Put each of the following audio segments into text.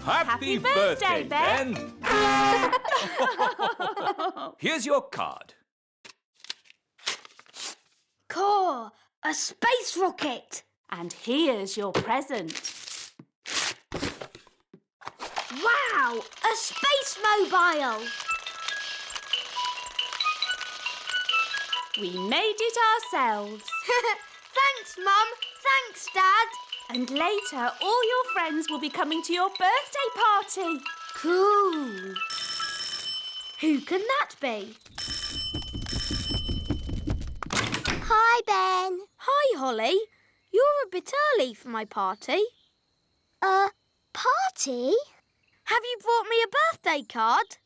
Happy birthday, Ben! Here's your card. Cool! A space rocket! And here's your present. Wow! A space mobile! We made it ourselves. Thanks, Mum. Thanks, Dad. And later, all your friends will be coming to your birthday party. Cool. Who can that be? Hi, Ben. Hi, Holly. You're a bit early for my party. Party? Have you brought me a birthday card?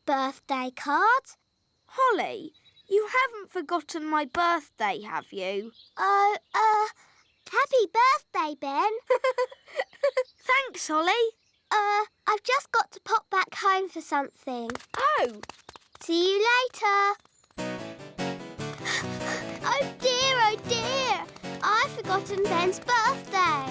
Birthday card? Holly, you haven't forgotten my birthday, have you? Happy birthday, Ben. Thanks, Holly. I've just got to pop back home for something. Oh. See you later. Oh dear. I've forgotten Ben's birthday.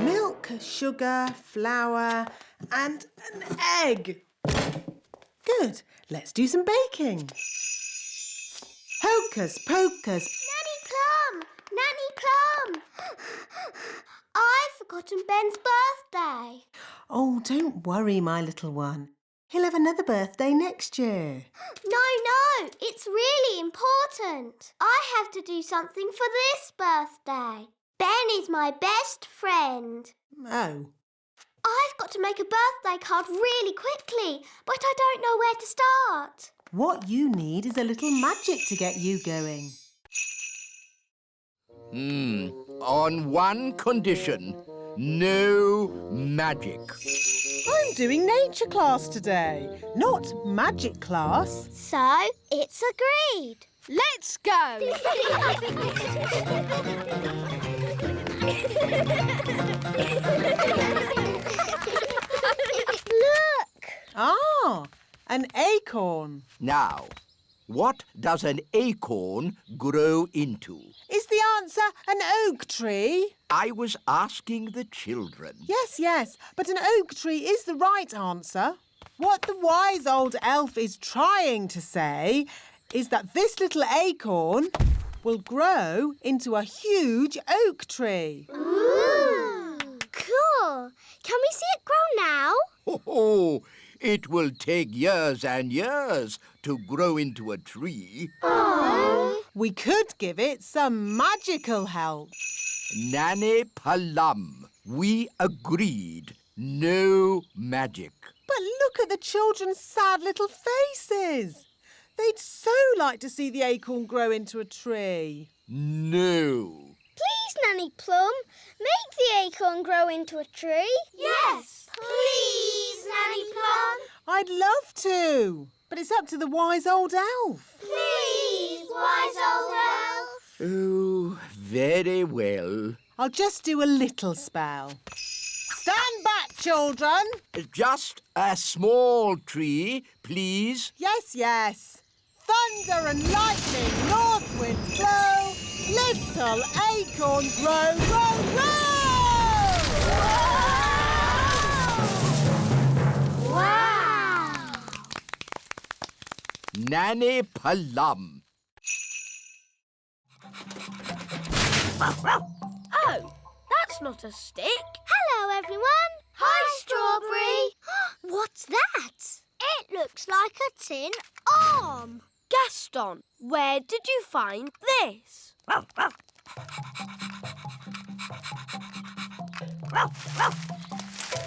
Milk, sugar, flour and an egg. Good. Let's do some baking. Hocus pocus. Nanny Plum! I've forgotten Ben's birthday. Oh, don't worry, my little one. He'll have another birthday next year. No, it's really important. I have to do something for this birthday. Ben is my best friend. Oh. I've got to make a birthday card really quickly, but I don't know where to start. What you need is a little magic to get you going. On one condition. No magic. I'm doing nature class today, not magic class. So, it's agreed. Let's go. Look! Ah, an acorn. Now, what does an acorn grow into? Is the answer an oak tree? I was asking the children. Yes, but an oak tree is the right answer. What the wise old elf is trying to say is that this little acorn will grow into a huge oak tree. Ooh! Cool. Can we see it grow now? Oh, it will take years and years to grow into a tree. Oh. We could give it some magical help. Nanny Plum, we agreed. No magic. But look at the children's sad little faces. They'd so like to see the acorn grow into a tree. No. Please, Nanny Plum, make the acorn grow into a tree. Yes, please, Nanny Plum. I'd love to, but it's up to the wise old elf. Please, wise old elf. Oh, very well. I'll just do a little spell. Stand back, children. Just a small tree, please. Yes. Thunder and lightning, north wind blow, little acorn grow. Wow! Nanny Plum. Oh, that's not a stick. Hello, everyone. Hi, Strawberry. What's that? It looks like a tin arm. Gaston, where did you find this?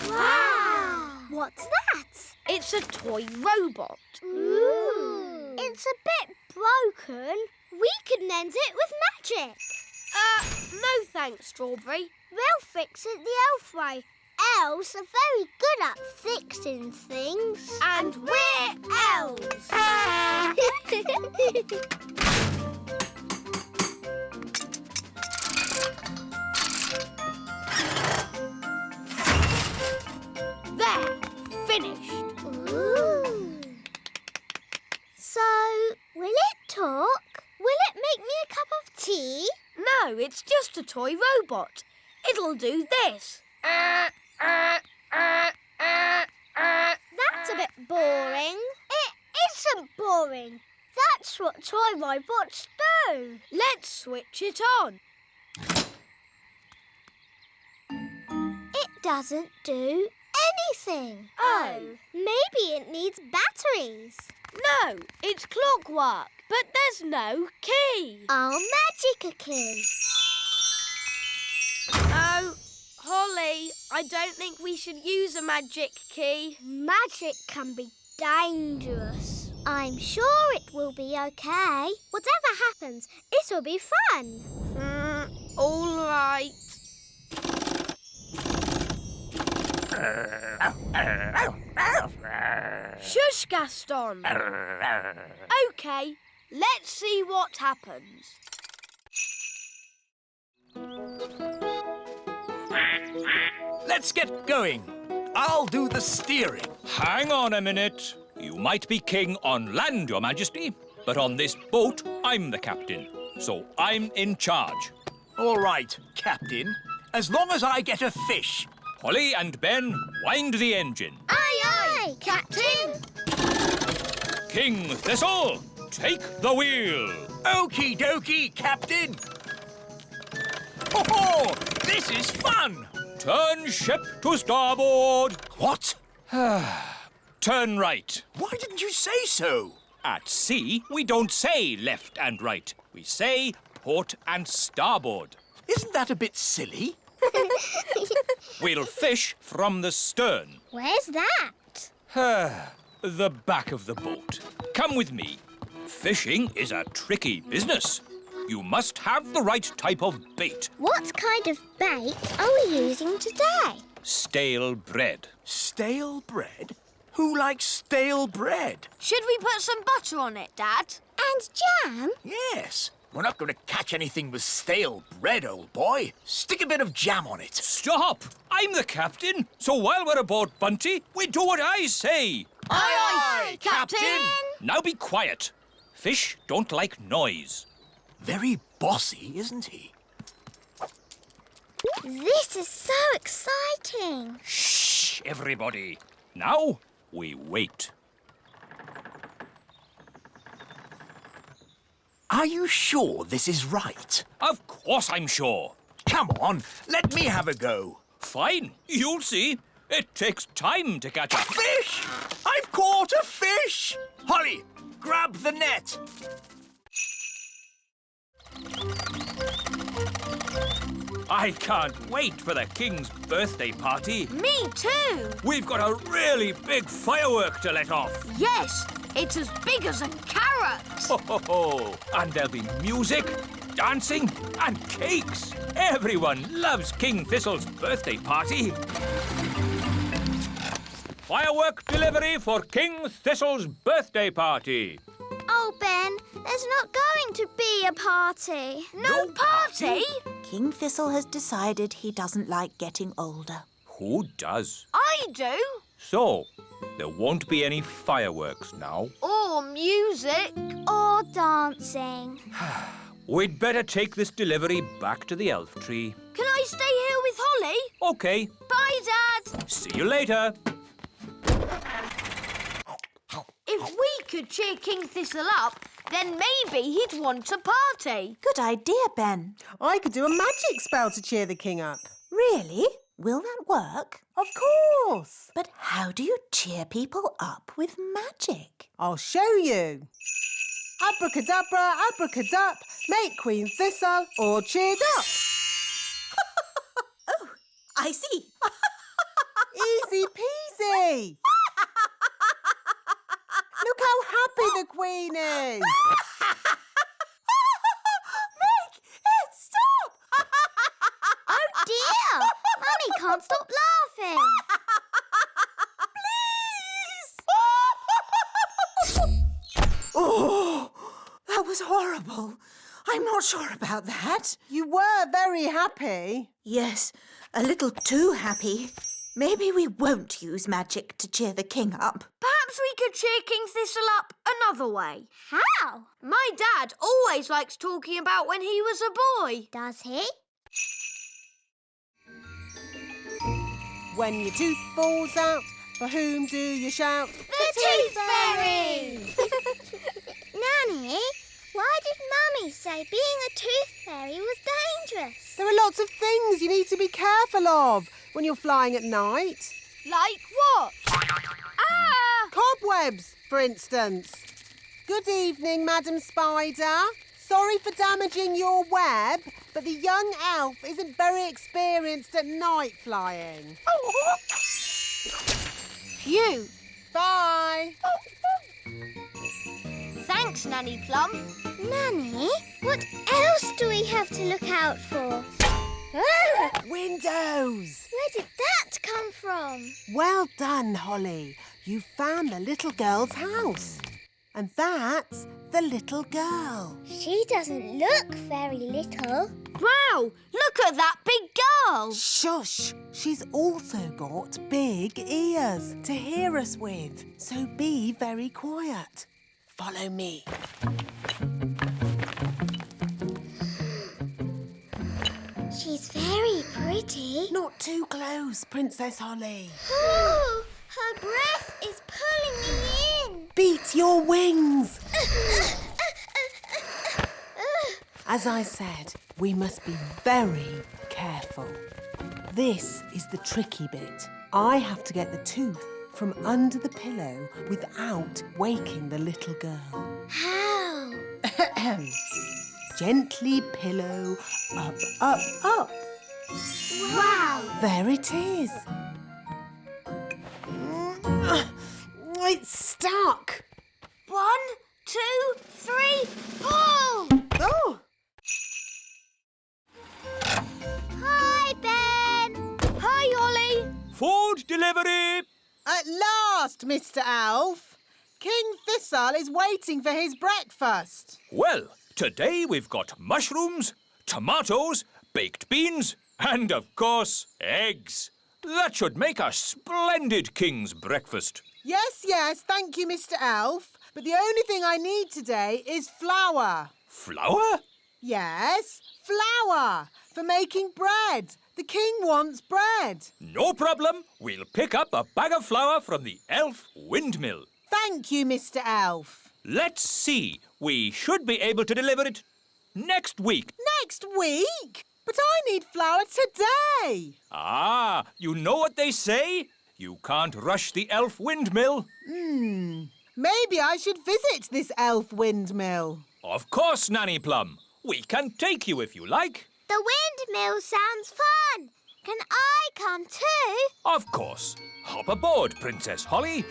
Wow! What's that? It's a toy robot. Ooh! It's a bit broken. We could mend it with magic. No thanks, Strawberry. We'll fix it the elf way. Elves are very good at fixing things. And we're elves. There, finished. Ooh. So, will it talk? Will it make No, it's just a toy robot. It'll do this. That's a bit boring. It isn't boring. That's what toy robots do. Let's switch it on. It doesn't do anything. Oh. Maybe it needs batteries. No, it's clockwork, but there's no key. I'll magic a key. Oh, Holly, I don't think we should use a magic key. Magic can be dangerous. I'm sure it will be okay. Whatever happens, it'll be fun. All right. Shush, Gaston. OK, let's see what happens. Let's get going. I'll do the steering. Hang on a minute. You might be king on land, Your Majesty, but on this boat, I'm the captain, so I'm in charge. All right, Captain. As long as I get a fish. Holly and Ben, wind the engine. Aye, aye, Captain. King Thistle, take the wheel. Okie dokie, Captain. Oh, this is fun. Turn ship to starboard. What? Turn right. Why didn't you say so? At sea, we don't say left and right. We say port and starboard. Isn't that a bit silly? We'll fish from the stern. Where's that? The back of the boat. Come with me. Fishing is a tricky business. You must have the right type of bait. What kind of bait are we using today? Stale bread. Stale bread? Who likes stale bread? Should we put some butter on it, Dad? And jam? Yes. We're not going to catch anything with stale bread, old boy. Stick a bit of jam on it. Stop! I'm the captain, so while we're aboard Bunty, we do what I say. Aye, aye, Captain. Now be quiet. Fish don't like noise. Very bossy, isn't he? This is so exciting. Shh, everybody. Now we wait. Are you sure this is right? Of course I'm sure. Come on, let me have a go. Fine, you'll see. It takes time to catch a Fish! I've caught a fish! Holly, grab the net. I can't wait for the king's birthday party. Me too. We've got a really big firework to let off. Yes, it's as big as a carrot. Ho, ho, ho. And there'll be music, dancing and cakes. Everyone loves King Thistle's birthday party. Firework delivery for King Thistle's birthday party. Oh, Ben, there's not going to be a party. No party? King Thistle has decided he doesn't like getting older. Who does? I do. So, there won't be any fireworks now. Or music. Or dancing. We'd better take this delivery back to the elf tree. Can I stay here with Holly? OK. Bye, Dad. See you later. If we could cheer King Thistle up, then maybe he'd want a party. Good idea, Ben. I could do a magic spell to cheer the king up. Really? Will that work? Of course. But how do you cheer people up with magic? I'll show you. Abracadabra, abracadup, make Queen Thistle all cheered up. Oh, I see. Easy peasy. Look how happy the Queen is. Make it stop! Oh, dear. Mummy can't stop laughing. Please! Oh, that was horrible. I'm not sure about that. You were very happy. Yes, a little too happy. Maybe we won't use magic to cheer the king up. Perhaps we could cheer King Thistle up another way. How? My dad always likes talking about when he was a boy. Does he? When your tooth falls out, for whom do you shout? The Tooth Fairy! Nanny, why did Mummy say being a tooth fairy was dangerous? There are lots of things you need to be careful of when you're flying at night. Like what? Ah! Cobwebs, for instance. Good evening, Madam Spider. Sorry for damaging your web, but the young elf isn't very experienced at night flying. Phew. Bye. Thanks, Nanny Plum. Nanny, what else do we have to look out for? Ah, Windows. where did that come from? Well done, Holly. You found the little girl's house. And that's the little girl. She doesn't look very little. Wow, look at that big girl. Shush! She's also got big ears to hear us with. So be very quiet. Follow me. She's very pretty. Not too close, Princess Holly. Oh, her breath is pulling me in. Beat your wings. As I said, we must be very careful. This is the tricky bit. I have to get the tooth from under the pillow without waking the little girl. How? Gently pillow up, up, up. Wow. There it is. It's stuck. 1, 2, 3, pull! Oh, Hi, Ben. Hi, Ollie. Food delivery! at last, Mr. Elf. King Thistle is waiting for his breakfast. Well, today we've got mushrooms, tomatoes, baked beans, and, of course, eggs. That should make a splendid king's breakfast. Yes, thank you, Mr. Elf. But the only thing I need today is flour. Flour? Yes, flour for making bread. The king wants bread. No problem. We'll pick up a bag of flour from the elf windmill. Thank you, Mr. Elf. Let's see. We should be able to deliver it next week. Next week? But I need flour today. Ah, you know what they say? You can't rush the elf windmill. Maybe I should visit this elf windmill. Of course, Nanny Plum. We can take you if you like. The windmill sounds fun. Can I come too? Of course. Hop aboard, Princess Holly.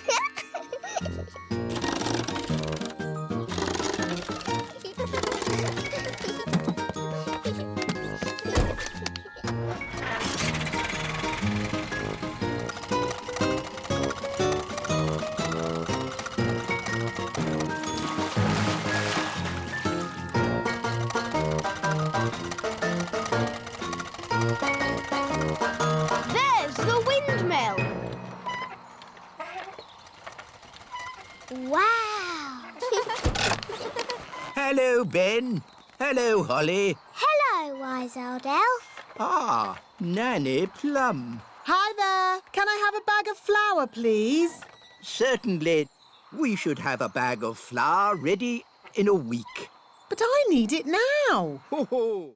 There's the windmill. Wow. Hello, Ben. Hello, Holly. Hello, wise old elf. Ah, Nanny Plum. Hi there. Can I have a bag of flour, please? Certainly. We should have a bag of flour ready in a week. But I need it now. Ho ho!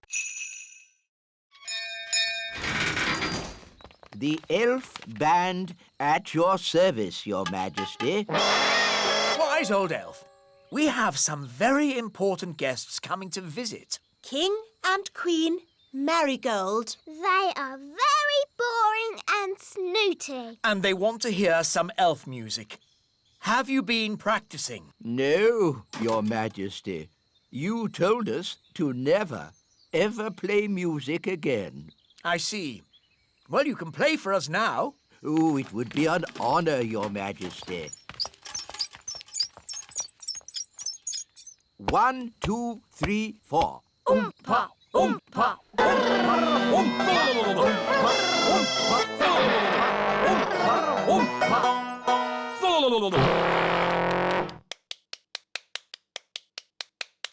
The elf band at your service, Your Majesty. Wise old elf, we have some very important guests coming to visit. King and Queen Marigold. They are very boring and snooty. And they want to hear some elf music. Have you been practicing? No, Your Majesty. You told us to never, ever play music again. I see. Well, you can play for us now. Oh, it would be an honor, Your Majesty. 1, 2, 3, 4. Oompa, oompa, oompa, oompa, oompa, oompa, oompa,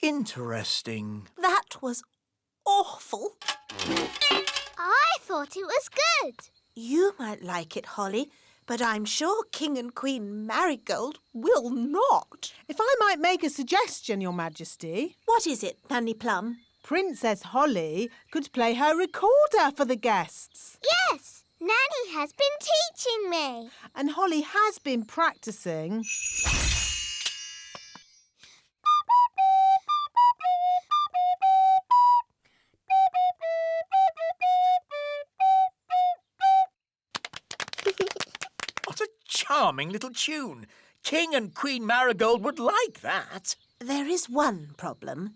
Interesting. That was awful. I thought it was good. You might like it, Holly, but I'm sure King and Queen Marigold will not. If I might make a suggestion, Your Majesty, What is it, Nanny Plum? Princess Holly could play her recorder for the guests. Yes, Nanny has been teaching me. And Holly has been practicing. What a charming little tune. King and Queen Marigold would like that. There is one problem.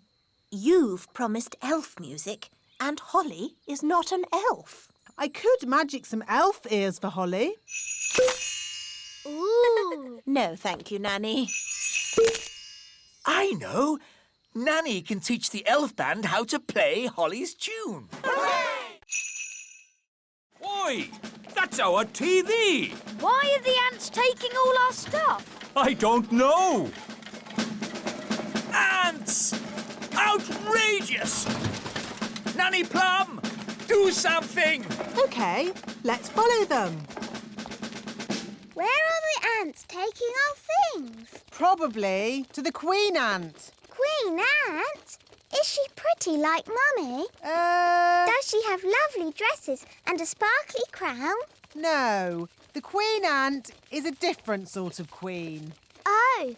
You've promised elf music, and Holly is not an elf. I could magic some elf ears for Holly. Ooh. No, thank you, Nanny. I know. Nanny can teach the elf band how to play Holly's tune. Oi! That's our TV! Why are the ants taking all our stuff? I don't know! Ants! Outrageous! Nanny Plum, do something! OK, let's follow them. Where are the ants taking our things? Probably to the Queen Ant. Queen Ant? Is she pretty like Mummy? Uh, Does she have lovely dresses and a sparkly crown? no. The Queen Ant is a different sort of queen. Oh.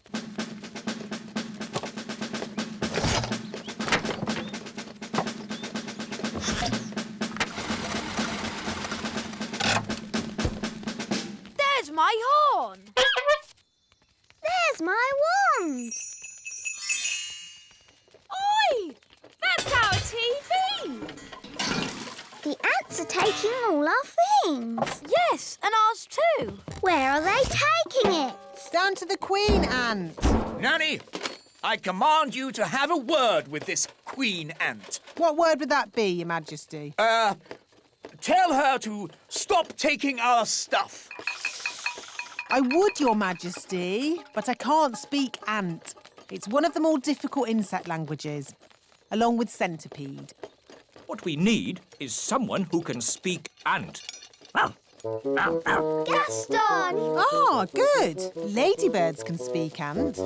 There's my horn. There's my wand. Oi! That's our TV! The ants are taking all our things. Yes, and ours too. Where are they taking it? Down to the Queen Ant. Nanny, I command you to have a word with this Queen Ant. What word would that be, Your Majesty? Tell her to stop taking our stuff. I would, Your Majesty, but I can't speak ant. It's one of the more difficult insect languages, along with centipede. What we need is someone who can speak ant. Gaston! Ah, good. Ladybirds can speak ant.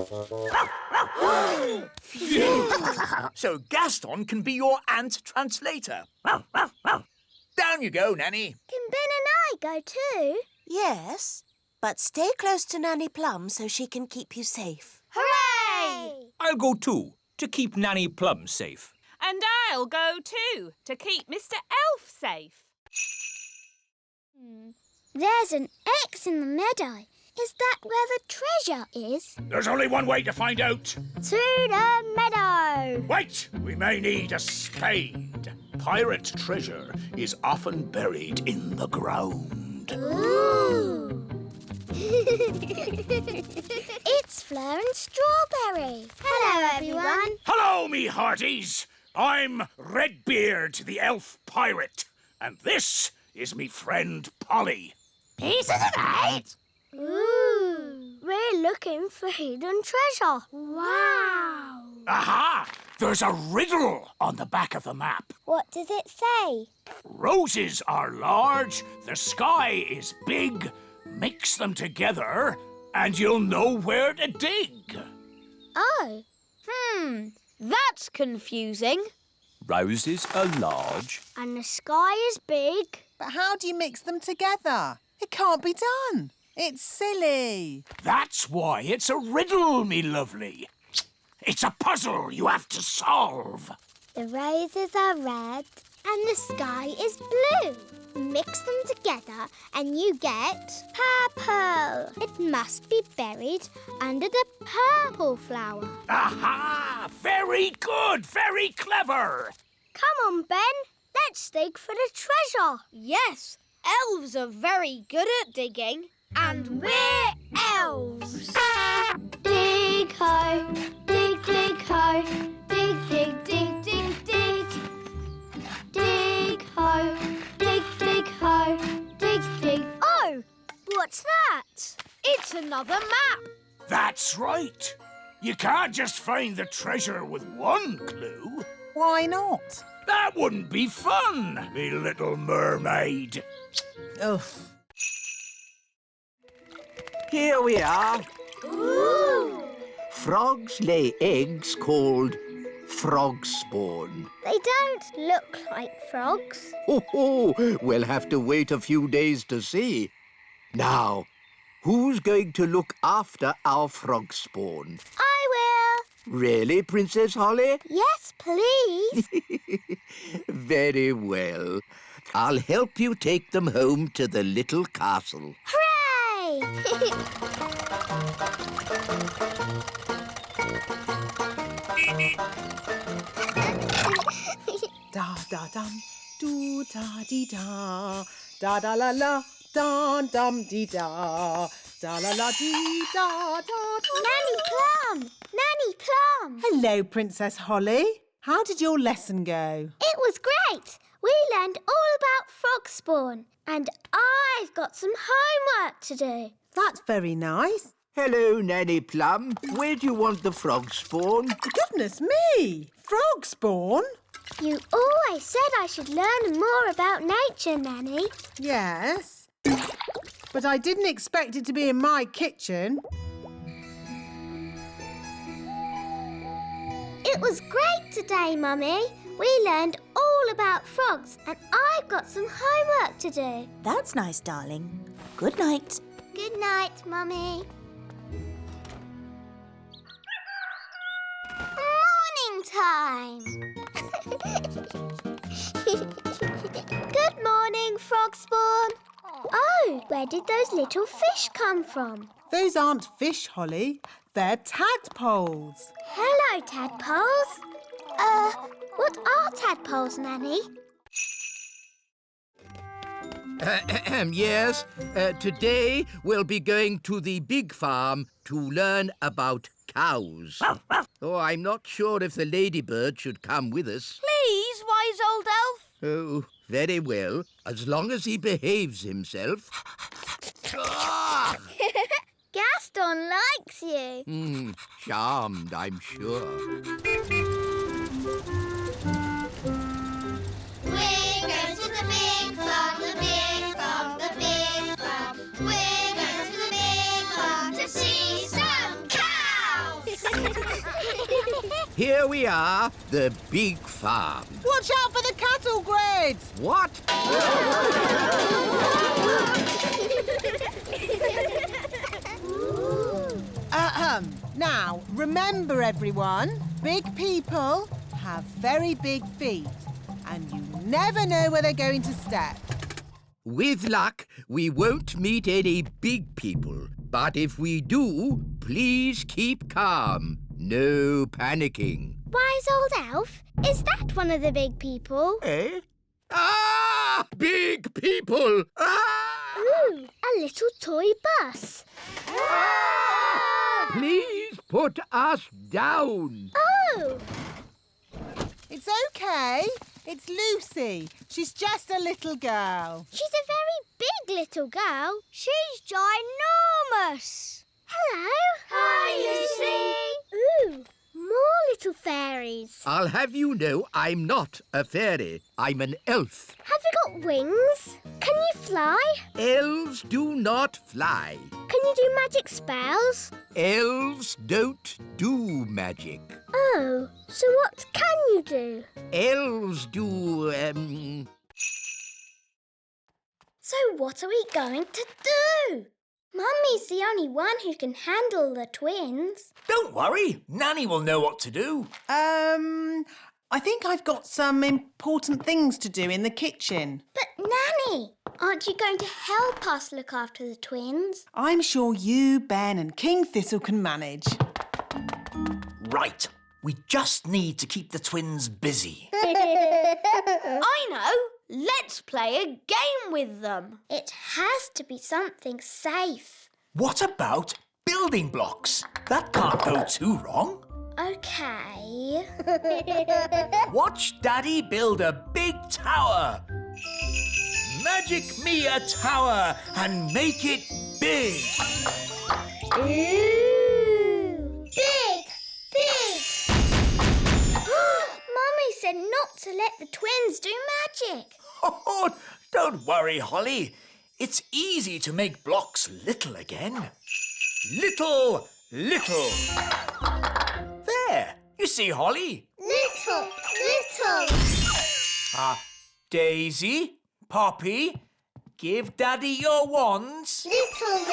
So Gaston can be your ant translator. Down you go, Nanny. Can Ben and I go too? Yes, but stay close to Nanny Plum so she can keep you safe. Hooray! I'll go too, to keep Nanny Plum safe. And I'll go too, to keep Mr. Elf safe. There's an X in the meadow. Is that where the treasure is? There's only one way to find out. To the meadow! Wait, we may need a spade. Pirate treasure is often buried in the ground. Ooh! It's Fleur and Strawberry. Hello, everyone. Hello, me hearties. I'm Redbeard, the elf pirate. And this is me friend Polly. Pieces of eight. Ooh! We're looking for hidden treasure. Wow! Aha! There's a riddle on the back of the map. What does it say? Roses are large, the sky is big. Mix them together and you'll know where to dig. Oh. That's confusing. Roses are large. And the sky is big. But how do you mix them together? It can't be done. It's silly. That's why it's a riddle, me lovely. It's a puzzle you have to solve. The roses are red and the sky is blue. Mix them together and you get purple. It must be buried under the purple flower. Aha! Very good, very clever. Come on, Ben. Let's dig for the treasure. Yes, elves are very good at digging. And we're elves. Dig ho, dig ho, dig dig dig dig dig. Dig ho, dig ho, dig dig. Oh, what's that? It's another map. That's right. You can't just find the treasure with one clue. Why not? That wouldn't be fun, me little mermaid. Ugh. Here we are. Ooh! Frogs lay eggs called frog spawn. They don't look like frogs. Oh, we'll have to wait a few days to see. Now, who's going to look after our frog spawn? I will. Really, Princess Holly? Yes, please. Very well. I'll help you take them home to the little castle. Hooray! Da da dum, do da dee da, da da la la, da dum dee da, da la la dee da da da. Nanny Plum! Nanny Plum! Hello, Princess Holly. How did your lesson go? It was great. We learned all about frog spawn, and I've got some homework to do. That's very nice. Hello, Nanny Plum. Where do you want the frog spawn? Goodness me! Frog spawn? You always said I should learn more about nature, Nanny. Yes. But I didn't expect it to be in my kitchen. It was great today, Mummy. We learned all about frogs, and I've got some homework to do. That's nice, darling. Good night. Good night, Mummy. Morning time. Good morning, frog spawn. Oh, where did those little fish come from? Those aren't fish, Holly. They're tadpoles. Hello, tadpoles. What are tadpoles, Nanny? Yes, today we'll be going to the big farm to learn about cows. Oh, I'm not sure if the ladybird should come with us. Please, wise old elf. Oh, very well, as long as he behaves himself. Gaston likes you. Charmed, I'm sure. We're going to the big farm, the big farm, the big farm. We're going to the big farm to see some cows. Here we are, the big farm. Watch out for the cattle grids! What? Now, remember everyone, big people have very big feet, and you never know where they're going to step. With luck, we won't meet any big people. But if we do, please keep calm. No panicking. Wise old elf, is that one of the big people? Eh? Ah! Big people! Ah! Ooh, a little toy bus. Please put us down. Oh! It's okay. It's Lucy. She's just a little girl. She's a very big little girl. She's ginormous. Hello. Hi, Lucy. Ooh, more little fairies. I'll have you know I'm not a fairy. I'm an elf. Have you got wings? Can you fly? Elves do not fly. Can you do magic spells? Elves don't do magic. Oh, so what can you do? Elves do, So what are we going to do? Mummy's the only one who can handle the twins. Don't worry, Nanny will know what to do. I think I've got some important things to do in the kitchen. But Nanny, aren't you going to help us look after the twins? I'm sure you, Ben and King Thistle can manage. Right. We just need to keep the twins busy. I know. Let's play a game with them. It has to be something safe. What about building blocks? That can't go too wrong. OK. Watch Daddy build a big tower. Magic me a tower and make it big. Ooh! said not to let the twins do magic. Oh, don't worry, Holly. It's easy to make blocks little again. Little. There, you see, Holly? Little. Daisy, Poppy, give Daddy your wands. Little.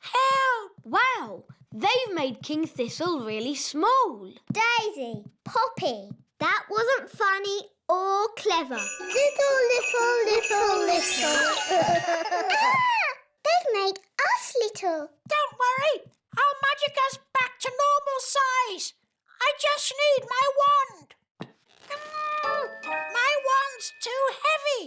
Help! Wow, they've made King Thistle really small. Daisy, Poppy, that wasn't funny or clever. Little. They've made us little. Don't worry. I'll magic us back to normal size. I just need my wand. My wand's too heavy.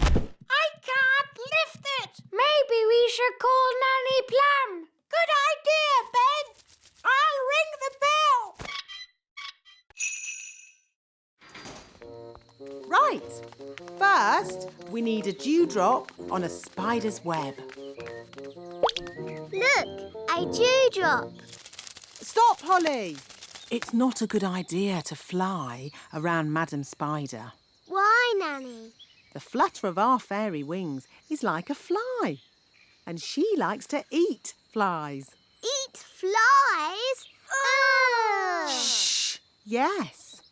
I can't lift it. Maybe we should call Nanny Plum. Good idea, Ben. I'll ring the bell. Right. First, we need a dewdrop on a spider's web. Look, a dewdrop. Stop, Holly! It's not a good idea to fly around Madam Spider. Why, Nanny? The flutter of our fairy wings is like a fly, and she likes to eat flies. Eat flies? Ugh. Shh! Yes,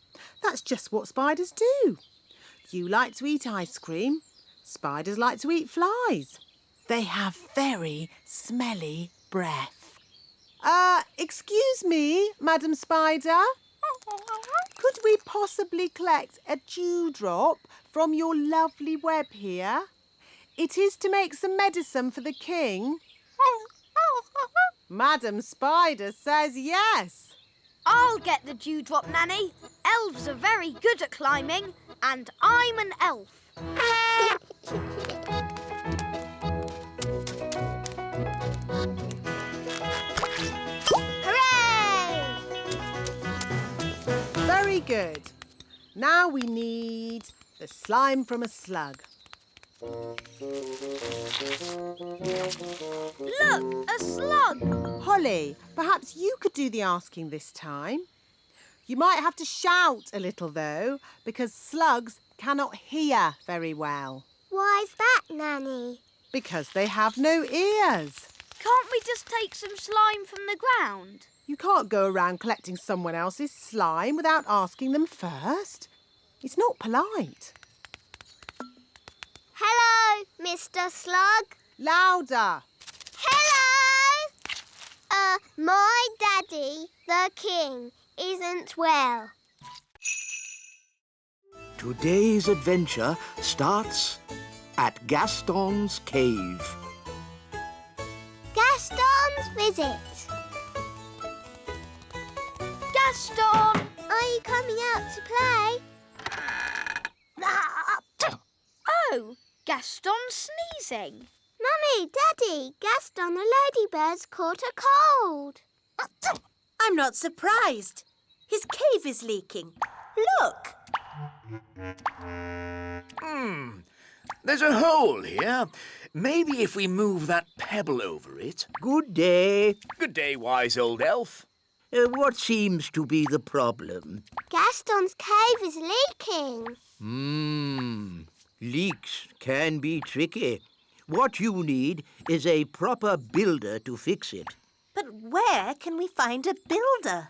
that's just what spiders do. You like to eat ice cream. Spiders like to eat flies. They have very smelly breath. Excuse me, Madam Spider. Could we possibly collect a dewdrop from your lovely web here? It is to make some medicine for the king. Madam Spider says yes. I'll get the dewdrop, Nanny. Elves are very good at climbing, and I'm an elf. Hooray! Very good. Now we need the slime from a slug. Look, a slug. Holly, perhaps you could do the asking this time. You might have to shout a little, though, because slugs cannot hear very well. Why's that, Nanny? Because they have no ears. Can't we just take some slime from the ground? You can't go around collecting someone else's slime without asking them first. It's not polite. Hello, Mr. Slug. Louder. Hello! My daddy, the king, isn't well. Today's adventure starts at Gastons Cave. Gaston's visit. Gaston! Are you coming out to play? Oh, Gaston's sneezing. Mummy, Daddy, Gaston the ladybird's caught a cold. I'm not surprised. His cave is leaking. Look. There's a hole here. Maybe if we move that pebble over it. Good day. Good day, wise old elf. What seems to be the problem? Gaston's cave is leaking. Leaks can be tricky. What you need is a proper builder to fix it. But where can we find a builder?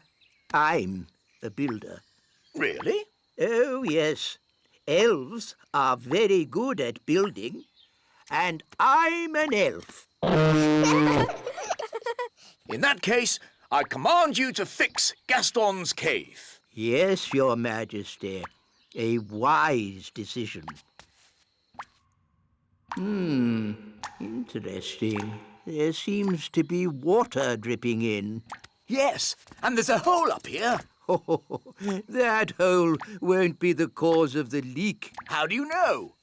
I'm a builder. Really? Oh, yes. Elves are very good at building. And I'm an elf. In that case, I command you to fix Gaston's cave. Yes, Your Majesty. A wise decision. Interesting. There seems to be water dripping in. Yes, and there's a hole up here. Oh, that hole won't be the cause of the leak. How do you know?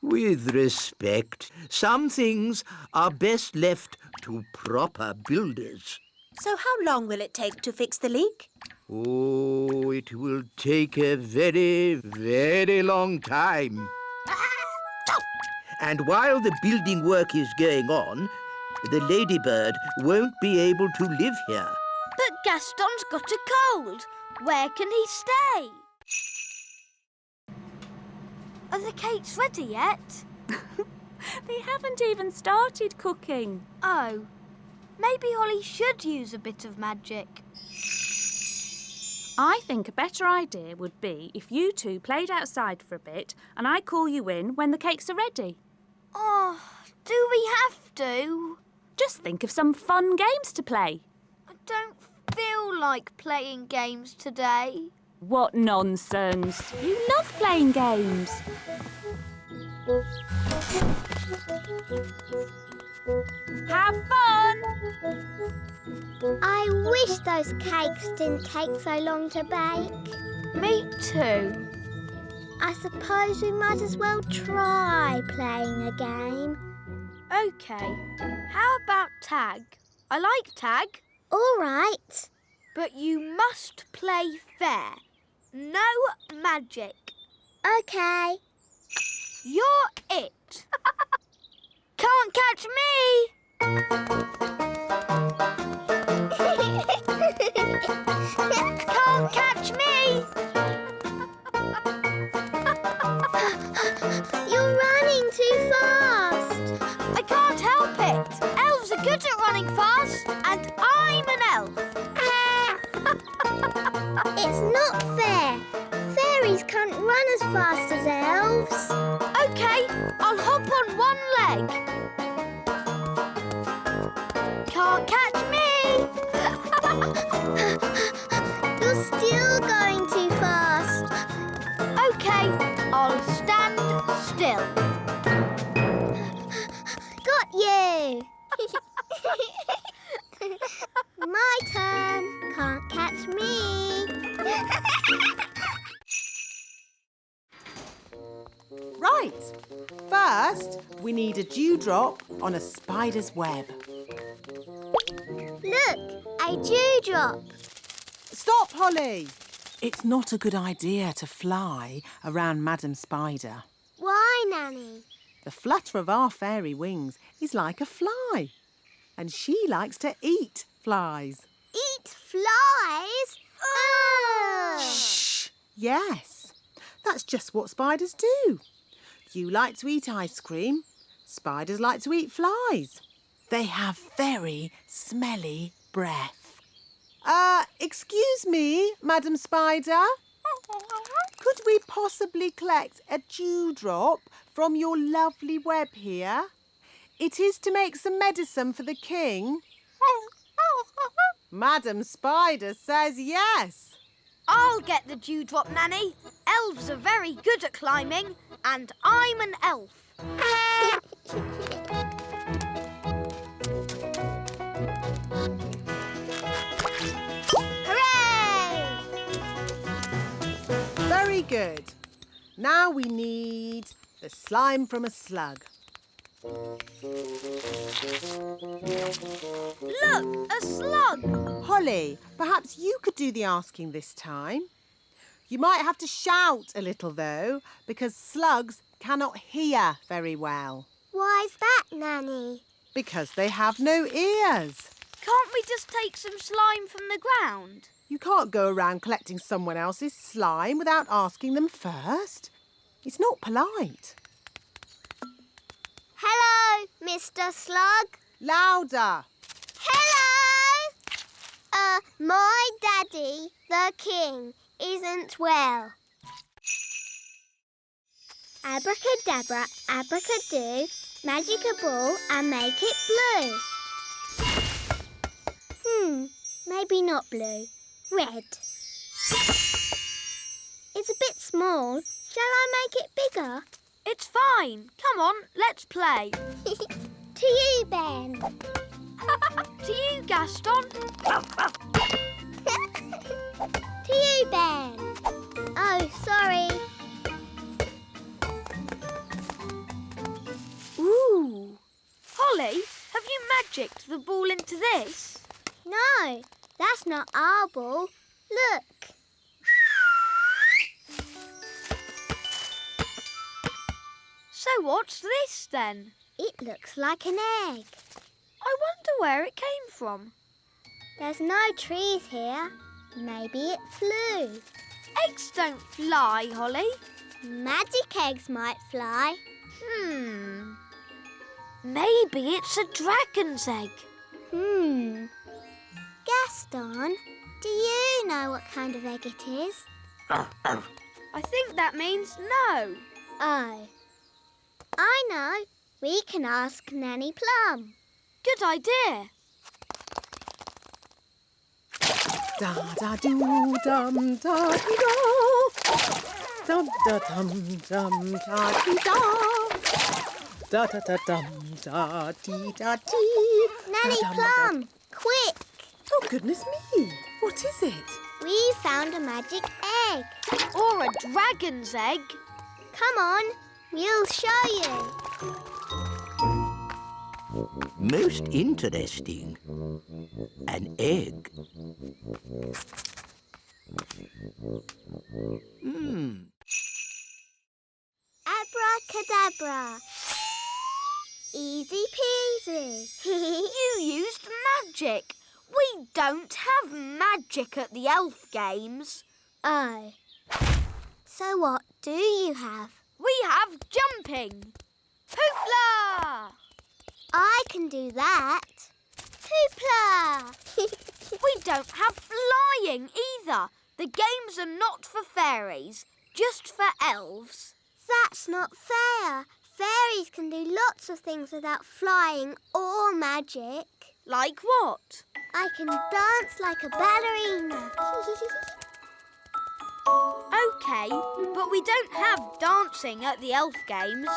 With respect, some things are best left to proper builders. So how long will it take to fix the leak? Oh, it will take a very, very long time. And while the building work is going on, the ladybird won't be able to live here. But Gaston's got a cold. Where can he stay? Are the cakes ready yet? They haven't even started cooking. Oh, maybe Holly should use a bit of magic. I think a better idea would be if you two played outside for a bit and I call you in when the cakes are ready. Oh, do we have to? Just think of some fun games to play. I don't feel like playing games today. What nonsense. You love playing games. Have fun! I wish those cakes didn't take so long to bake. Me too. I suppose we might as well try playing a game. OK, how about tag? I like tag. All right. But you must play fair. No magic. OK. You're it. Can't catch me! Can't catch me! You're running too fast. I can't help it. Elves are good at running fast, and I'm an elf. It's not fair. Fairies can't run as fast as elves. OK, I'll hop on one leg. Can't catch me! You're still going too fast. OK, I'll stand still. Got you. My turn. Can't catch me. Right. First, we need a dewdrop on a spider's web. Look, a dewdrop. Stop, Holly! It's not a good idea to fly around Madam Spider. Why, Nanny? The flutter of our fairy wings is like a fly. And she likes to eat flies. Eat flies? Ugh. Shh! Yes, that's just what spiders do. You like to eat ice cream. Spiders like to eat flies. They have very smelly breath. Excuse me, Madam Spider. Could we possibly collect a dewdrop from your lovely web here? It is to make some medicine for the king. Madam Spider says yes. I'll get the dewdrop, Nanny. Elves are very good at climbing, and I'm an elf. Hooray! Very good. Now we need the slime from a slug. Look, a slug. Holly, perhaps you could do the asking this time. You might have to shout a little, though, because slugs cannot hear very well. Why's that, Nanny? Because they have no ears. Can't we just take some slime from the ground? You can't go around collecting someone else's slime without asking them first. It's not polite. Hello, Mr. Slug. Louder. Hello! My daddy, the king, isn't well. Abracadabra, abracadoo, magic a ball and make it blue. Maybe not blue. Red. It's a bit small. Shall I make it bigger? It's fine. Come on, let's play. To you, Ben. To you, Gaston. To you, Ben. Oh, sorry. Ooh. Holly, have you magicked the ball into this? No, that's not our ball. Look. So what's this then? It looks like an egg. I wonder where it came from. There's no trees here. Maybe it flew. Eggs don't fly, Holly. Magic eggs might fly. Maybe it's a dragon's egg. Gaston, do you know what kind of egg it is? I think that means no. Oh. I know. We can ask Nanny Plum. Good idea. Da da doo dum da dee da. Dum da dum dum da dee da. Da da da dum da dee da dee. Nanny Plum, quick! Oh goodness me! What is it? We found a magic egg. Or a dragon's egg. Come on, we'll show you. Most interesting. An egg. Abracadabra. Easy peasy. You used magic. We don't have magic at the elf games. Oh. So what do you have? We have jumping. Hoopla! I can do that. Hoopla! We don't have flying either. The games are not for fairies, just for elves. That's not fair. Fairies can do lots of things without flying or magic. Like what? I can dance like a ballerina. OK, but we don't have dancing at the elf games.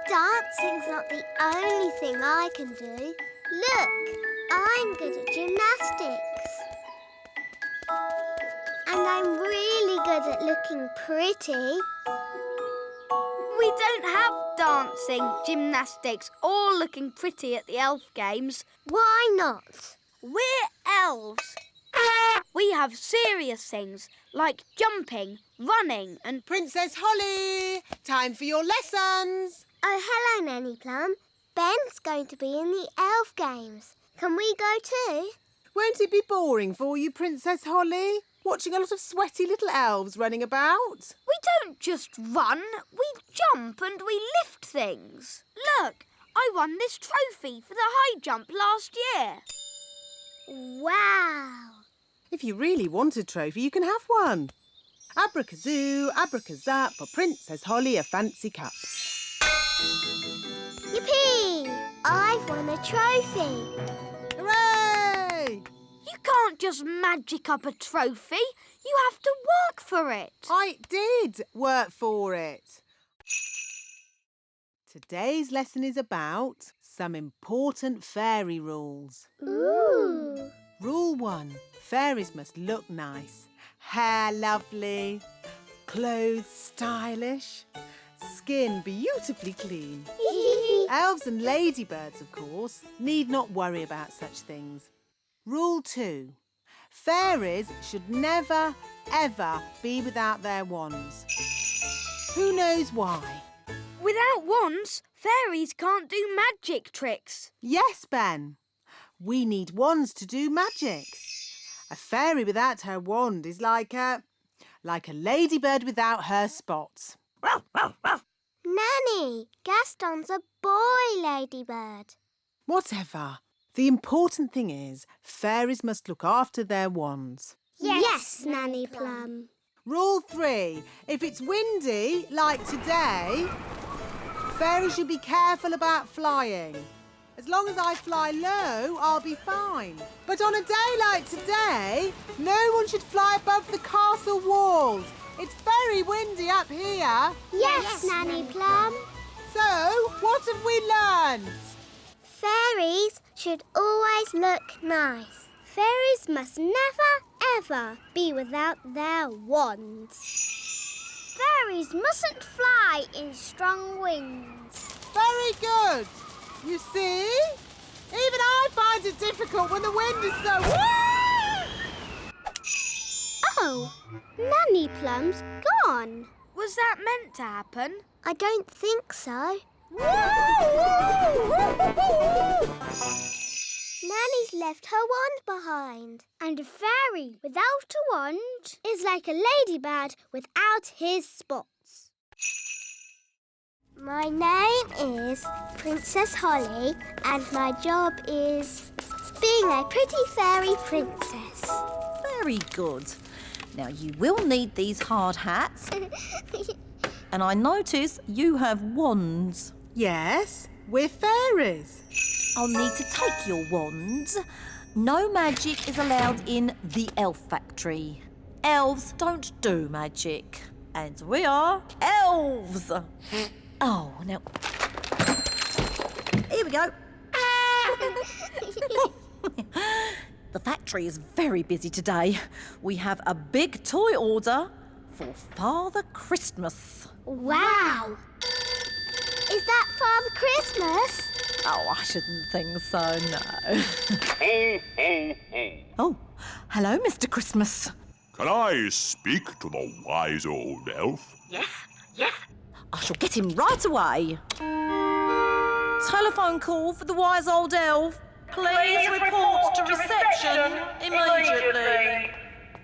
Dancing's not the only thing I can do. Look, I'm good at gymnastics. And I'm really good at looking pretty. We don't have dancing, gymnastics or looking pretty at the elf games. Why not? We're elves. We have serious things like jumping, running and... Princess Holly! Time for your lessons! Oh, hello, Nanny Plum. Ben's going to be in the elf games. Can we go too? Won't it be boring for you, Princess Holly? Watching a lot of sweaty little elves running about? We don't just run, we jump and we lift things. Look, I won this trophy for the high jump last year. Wow! If you really want a trophy, you can have one. Abracazoo, abracazap, for Princess Holly a fancy cup. Yippee! I've won a trophy. Hooray! You can't just magic up a trophy. You have to work for it. I did work for it. Today's lesson is about some important fairy rules. Ooh! Rule 1. Fairies must look nice. Hair lovely. Clothes stylish. Skin beautifully clean. Elves and ladybirds, of course, need not worry about such things. Rule 2. Fairies should never, ever be without their wands. Who knows why? Without wands, fairies can't do magic tricks. Yes, Ben. We need wands to do magic. A fairy without her wand is like a ladybird without her spots. Nanny, Gaston's a boy ladybird. Whatever. The important thing is fairies must look after their wands. Yes, Nanny Plum. Rule 3. If it's windy, like today, fairies should be careful about flying. As long as I fly low, I'll be fine. But on a day like today, no one should fly above the castle walls. It's very windy up here. Yes, Nanny Plum. So, what have we learned? Fairies should always look nice. Fairies must never, ever be without their wands. Fairies mustn't fly in strong winds. Very good. You see? Even I find it difficult when the wind is so... Oh, Nanny Plum's gone. Was that meant to happen? I don't think so. Nanny's left her wand behind. And a fairy without a wand is like a ladybird without his spots. My name is Princess Holly, and my job is being a pretty fairy princess. Very good. Now, you will need these hard hats. And I notice you have wands. Yes, we're fairies. I'll need to take your wands. No magic is allowed in the elf factory. Elves don't do magic. And we are elves. Oh, now... Here we go. The factory is very busy today. We have a big toy order for Father Christmas. Wow! Is that Father Christmas? Oh, I shouldn't think so, no. Oh, hello, Mr. Christmas. Can I speak to the wise old elf? Yes. I shall get him right away. Telephone call for the wise old elf. Please report to reception immediately.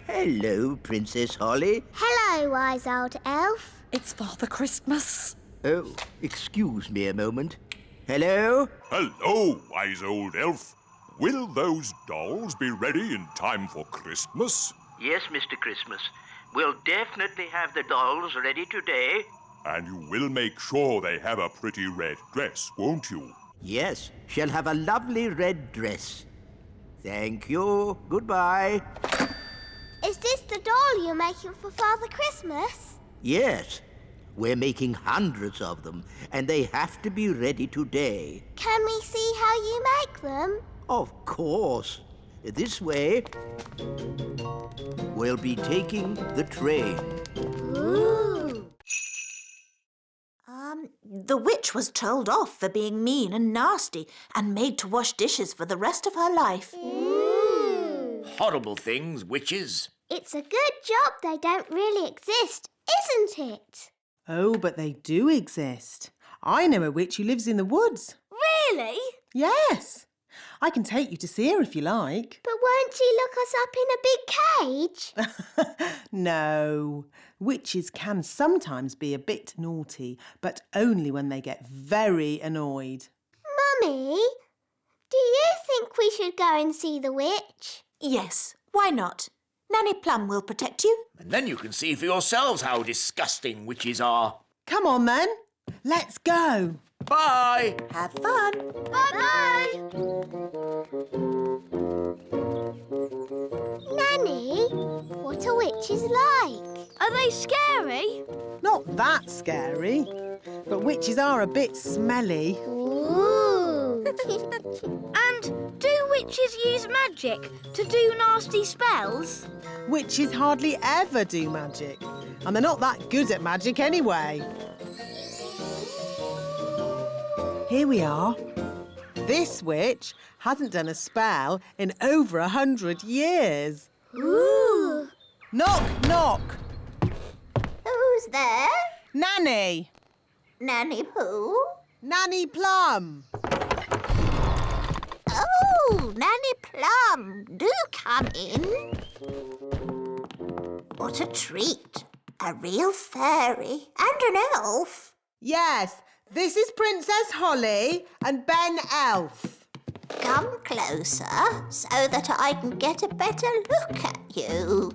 Hello, Princess Holly. Hello, wise old elf. It's Father Christmas. Oh, excuse me a moment. Hello? Hello, wise old elf. Will those dolls be ready in time for Christmas? Yes, Mr. Christmas. We'll definitely have the dolls ready today. And you will make sure they have a pretty red dress, won't you? Yes, she'll have a lovely red dress. Thank you. Goodbye. Is this the doll you're making for Father Christmas? Yes, we're making hundreds of them, and they have to be ready today. Can we see how you make them? Of course. This way. We'll be taking the train. Ooh. The witch was told off for being mean and nasty and made to wash dishes for the rest of her life. Ooh. Horrible things, witches. It's a good job they don't really exist, isn't it? Oh, but they do exist. I know a witch who lives in the woods. Really? Yes. I can take you to see her if you like. But won't she look us up in a big cage? No. Witches can sometimes be a bit naughty, but only when they get very annoyed. Mummy, do you think we should go and see the witch? Yes, why not? Nanny Plum will protect you. And then you can see for yourselves how disgusting witches are. Come on, then. Let's go. Bye. Have fun. Bye-bye. Nanny, what are witches like? Are they scary? Not that scary, but witches are a bit smelly. Ooh. And do witches use magic to do nasty spells? Witches hardly ever do magic, and they're not that good at magic anyway. Here we are. This witch hasn't done a spell in over 100 years. Ooh. Knock, knock. Who's there? Nanny. Nanny who? Nanny Plum. Oh, Nanny Plum, do come in. What a treat. A real fairy and an elf. Yes, this is Princess Holly and Ben Elf. Come closer so that I can get a better look at you.